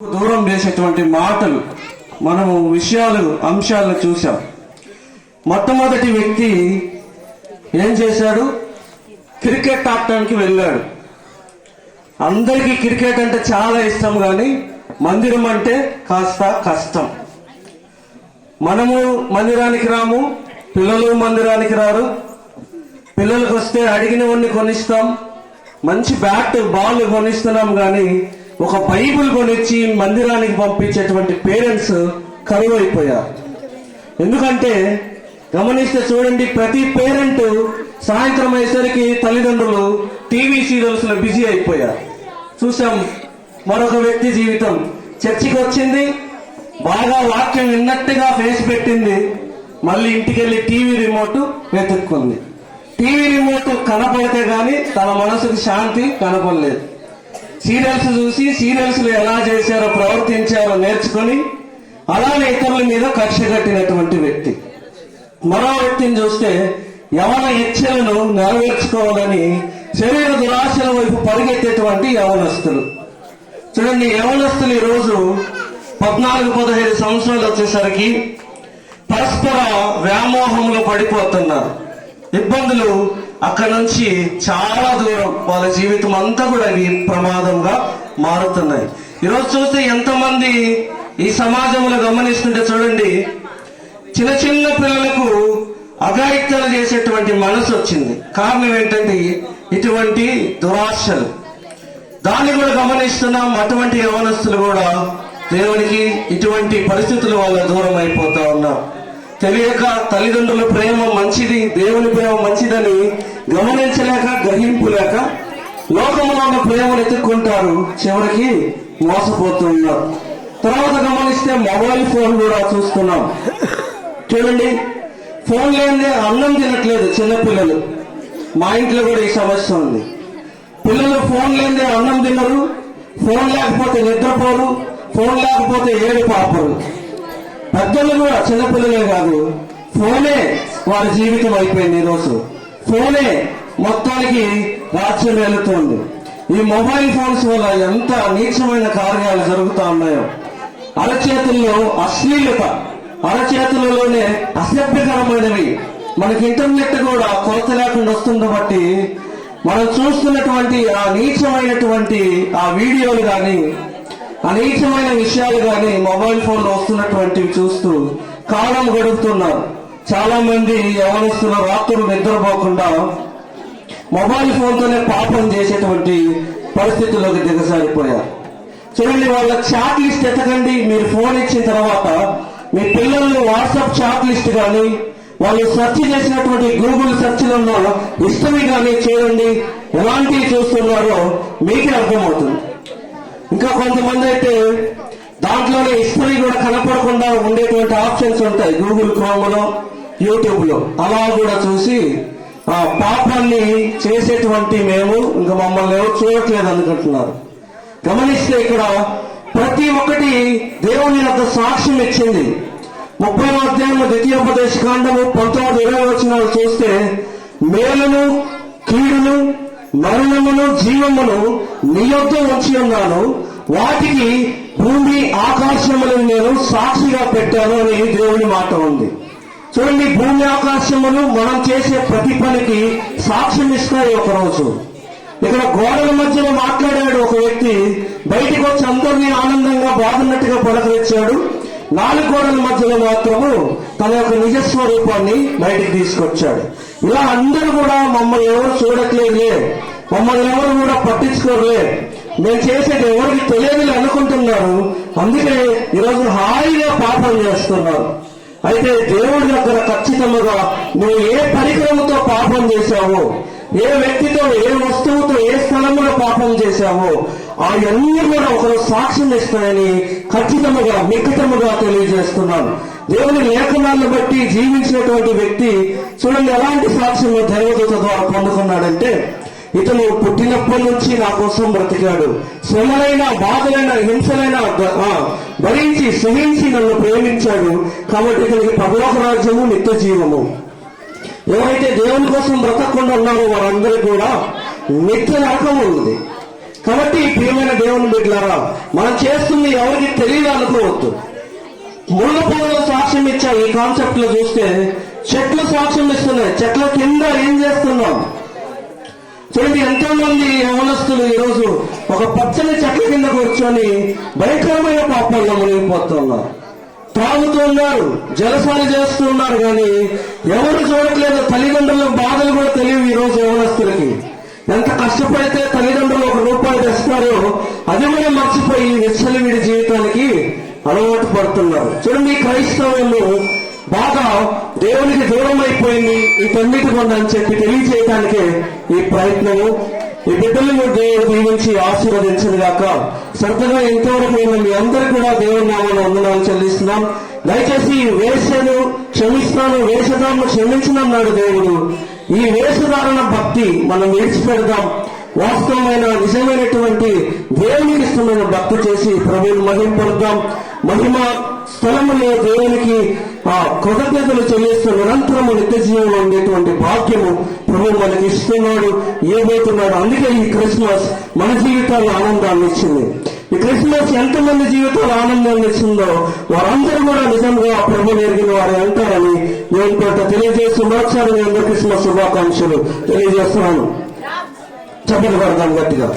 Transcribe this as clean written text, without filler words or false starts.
దూరం చేసేటువంటి మాటలు మనము అంశాలను చూసాం. మొట్టమొదటి వ్యక్తి ఏం చేశాడు? క్రికెట్ ఆడటానికి వెళ్ళాడు. అందరికీ క్రికెట్ అంటే చాలా ఇష్టం, కానీ మందిరం అంటే కాస్త కష్టం. మనము మందిరానికి రాము, పిల్లలు మందిరానికి రారు. పిల్లలకు వస్తే అడిగినవన్నీ కొనిస్తాం, మంచి బ్యాట్ బాల్ కొనిస్తున్నాం, కానీ ఒక బైబిల్ కొనిచ్చి మందిరానికి పంపించేటువంటి పేరెంట్స్ కరువైపోయారు. ఎందుకంటే గమనిస్తే చూడండి, ప్రతి పేరెంట్ సాయంత్రం అయ్యేసరికి తల్లిదండ్రులు టీవీ సీరియల్స్ లో బిజీ అయిపోయారు. చూసాం మరొక వ్యక్తి జీవితం. చర్చికి వచ్చింది, బాగా వాక్యం విన్నట్టుగా ఫేస్ పెట్టింది, మళ్ళీ ఇంటికి వెళ్ళి టీవీ రిమోట్ వెతుక్కుంది. టీవీ రిమోట్ కనపడితే గాని తన మనసుకు శాంతి కనపడలేదు. సీరియల్స్ చూసి సీరియల్స్ లో ఎలా చేశారో ప్రవర్తించారో నేర్చుకుని అలానే ఇతరుల మీద కక్ష కట్టినటువంటి వ్యక్తి. మరో వ్యక్తిని చూస్తే యవన ఇచ్ఛలను నెరవేర్చుకోవాలని శరీర దురాశల వైపు పరిగెత్తేటువంటి యవనస్తులు. చూడండి, యవనస్తులు ఈ రోజు 14-15 సంవత్సరాలు వచ్చేసరికి పరస్పర వ్యామోహంలో పడిపోతున్నారు. ఇబ్బందులు అక్కడి నుంచి చాలా దూరం, వాళ్ళ జీవితం అంతా కూడా ఇవి ప్రమాదంగా మారుతున్నాయి. ఈరోజు చూస్తే ఎంతమంది ఈ సమాజంలో గమనిస్తుంటే చూడండి, చిన్న చిన్న పిల్లలకు అఘాయిత్యాలు చేసేటువంటి మనసు వచ్చింది. కారణం ఏంటంటే ఇటువంటి దురాశలు. దాన్ని కూడా గమనిస్తున్నాం. అటువంటి యవనస్తులు కూడా దేవునికి ఇటువంటి పరిస్థితుల వల్ల దూరం అయిపోతా ఉన్నారు. తెలియక తల్లిదండ్రుల ప్రేమ మంచిది, దేవుని ప్రేమ మంచిదని గమనించలేక గ్రహింపులేక లోకంలో ఉన్న ప్రేమను ఎత్తుక్కుంటారు, చివరికి మోసపోతున్నారు. తర్వాత గమనిస్తే మొబైల్ ఫోన్ కూడా చూస్తున్నాం. చూడండి, ఫోన్ లేనిదే అన్నం తినట్లేదు చిన్నపిల్లలు. మా ఇంట్లో కూడా ఈ సమస్య ఉంది. పిల్లలు ఫోన్ లేనిదే అన్నం తినరు, ఫోన్ లేకపోతే నిద్రపోరు, ఫోన్ లేకపోతే ఏడు పాపరు. పెద్దలు కూడా, చిన్నపిల్లలే కాదు, ఫోనే వారి జీవితం అయిపోయింది. ఈరోజు ఫోనే మొత్తానికి రాజ్యం వెళుతుంది. ఈ మొబైల్ ఫోన్స్ వల్ల ఎంత నీచమైన కార్యాలు జరుగుతూ ఉన్నాయో. అరచేతుల్లో అశ్లీలత, అరచేతులలోనే అసభ్యకరమైనవి. మనకి ఇంటర్నెట్ కూడా కొరత లేకుండా వస్తుంది. బట్టి మనం చూస్తున్నటువంటి ఆ నీచమైనటువంటి ఆ వీడియోలు కానీ అనేకమైన విషయాలు కానీ మొబైల్ ఫోన్ లో వస్తున్నటువంటివి చూస్తూ కాలం గడుపుతున్నారు. చాలా మంది యవనస్తున్న రాత్రులు నిద్రపోకుండా మొబైల్ ఫోన్ తోనే పాపం చేసేటువంటి పరిస్థితుల్లోకి దిగజారిపోయారు. చూడండి, వాళ్ళ చాట్ లిస్ట్ ఎత్తకండి. మీరు ఫోన్ ఇచ్చిన తర్వాత మీ పిల్లల్ని వాట్సాప్ చాట్ లిస్ట్ కానీ వాళ్ళు సెర్చ్ చేసినటువంటి గూగుల్ సెర్చ్లలో హిస్టరీ కానీ చూడండి, ఎలాంటివి చూస్తున్నారో మీకే అర్థమవుతుంది. ఇంకా కొంతమంది అయితే దాంట్లోనే హిస్టరీ కూడా కనపడకుండా ఉండేటువంటి ఆప్షన్స్ ఉంటాయి గూగుల్ క్రోమ్ లో, యూట్యూబ్ లో. అలా కూడా చూసి ఆ పాపాన్ని చేసేటువంటి మేము ఇంకా మమ్మల్ని ఎవరు చూడట్లేదు అనుకుంటున్నారు. గమనిస్తే ఇక్కడ ప్రతి ఒక్కటి దేవుని యొక్క సాక్ష్యం ఇచ్చింది. 30వ అధ్యాయం ద్వితీయోపదేశ కాండము 19-20 వచనాలు చూస్తే మేలును కీడును మరణమును జీవమును నీ యొద్ద ఉంచి ఉన్నాను, వాటికి భూమి ఆకాశములను నేను సాక్షిగా పెట్టాను అని దేవుని మాట ఉంది. చూడండి, భూమి ఆకాశములు మనం చేసే ప్రతి పనికి సాక్ష్యం ఇస్తాయి ఒకరోజు. ఇక్కడ గోడల మధ్యలో మాట్లాడాడు ఒక వ్యక్తి, బయటికి వచ్చి అందరినీ ఆనందంగా బాగున్నట్టుగా పలకరించాడు. 4 గోడల మధ్యలో మాత్రము తన యొక్క నిజస్వరూపాన్ని బయటికి తీసుకొచ్చాడు. ఇలా అందరూ కూడా మమ్మల్ని ఎవరు చూడట్లేదులే, మమ్మల్ని ఎవరు కూడా పట్టించుకోరులే, మేము చేసేది ఎవరికి తెలియదు అనుకుంటున్నారు. అందుకే ఈరోజు హాయిగా పాపం చేస్తున్నారు. అయితే దేవుడి దగ్గర ఖచ్చితంగా నువ్వు ఏ పరికరంతో పాపం చేశావో, ఏ వ్యక్తితో, ఏ వస్తువుతో, ఏ స్థలంలో పాపం చేశావో అవన్నీ కూడా ఒకరు సాక్ష్యం ఇస్తాయని ఖచ్చితంగా నిఖితముగా తెలియజేస్తున్నాను. దేవుని లేఖనాలను బట్టి జీవించినటువంటి వ్యక్తి చూడండి ఎలాంటి సాక్ష్యం దేవదూత ద్వారా పొందుకున్నాడంటే, ఇతను పుట్టినప్పటి నుంచి నా కోసం బ్రతికాడు, శ్రమలైన బాధలైన హింసలైన భరించి సహించి నన్ను ప్రేమించాడు, కాబట్టి ఇతనికి పరలోక రాజ్యము నిత్య జీవము. ఎవరైతే దేవుని కోసం బ్రతకకుండా ఉన్నారో వారందరికీ కూడా నిత్య నరకం ఉంది. కాబట్టి ప్రియమైన దేవుని బిడ్డలారా, మనం చేస్తుంది ఎవరికి తెలియదు అనుకోవద్దు. ముళ్ళ పొదలు సాక్ష్యం ఇచ్చా. ఈ కాన్సెప్ట్ లో చూస్తే చెట్లు సాక్ష్యం ఇస్తున్నాయి. చెట్ల కింద ఏం చేస్తున్నాం చూడండి. ఎంతో మంది యవనస్తులు ఈరోజు ఒక పచ్చని చెట్ల కింద కూర్చొని భయంకరమైన పాపాల్లో మునిగిపోతున్నారు, తాగుతున్నారు, జలసాలు చేస్తున్నారు. కానీ ఎవరు చూడట్లేదు. తల్లిదండ్రుల బాధలు కూడా తెలియవు ఈ రోజు యవనస్తులకి. ఎంత కష్టపడితే తల్లిదండ్రులు ₹1 తెస్తారో అది కూడా మర్చిపోయి విచ్చలవిడి జీవితానికి అలవాటు పడుతున్నారు. చూడండి, క్రైస్తవులు బాగా దేవునికి దూరం అయిపోయింది వీటన్నిటి వల్ల అని చెప్పి తెలియజేయడానికే ఈ ప్రయత్నము. ఈ బిడ్డలను దేవుడు దీవించి ఆశీర్వదించను గాక. శ్రద్ధగా ఇంతవరకు మీ అందరికీ కూడా దేవుని నామమున వందనాలు చెల్లిస్తున్నాం. దయచేసి వేషను క్షమిస్తాను, వేషధారణ క్షమించనన్నాడు దేవుడు. ఈ వేషధారణ భక్తి మనం విడిచిపెడదాం. వాస్తవమైన నిజమైనటువంటి దేవునికి ఇష్టమైన భక్తి చేసి ప్రభువుని మహింపడదాం. మహిమ స్థలములో దేవునికి కృతజ్ఞతలు చెల్లిస్తూ నిరంతరము నిత్య జీవంలో ఉండేటువంటి భాగ్యము ప్రభు మనకి ఇస్తున్నాడు, ఇవ్వబోతున్నాడు. అందుకే ఈ క్రిస్మస్ మన జీవితాల్లో ఆనందాన్ని ఇచ్చింది. ఈ క్రిస్మస్ ఎంతమంది జీవితాలు ఆనందాన్ని ఇచ్చిందో వారందరూ కూడా నిజంగా ప్రభు ఎరిగిన వారు అంటారని నేను పేట తెలియజేస్తూ మరొకసారి మీ అందరూ క్రిస్మస్ శుభాకాంక్షలు తెలియజేస్తున్నాను. చెప్పండి పడదాం గట్టిగా.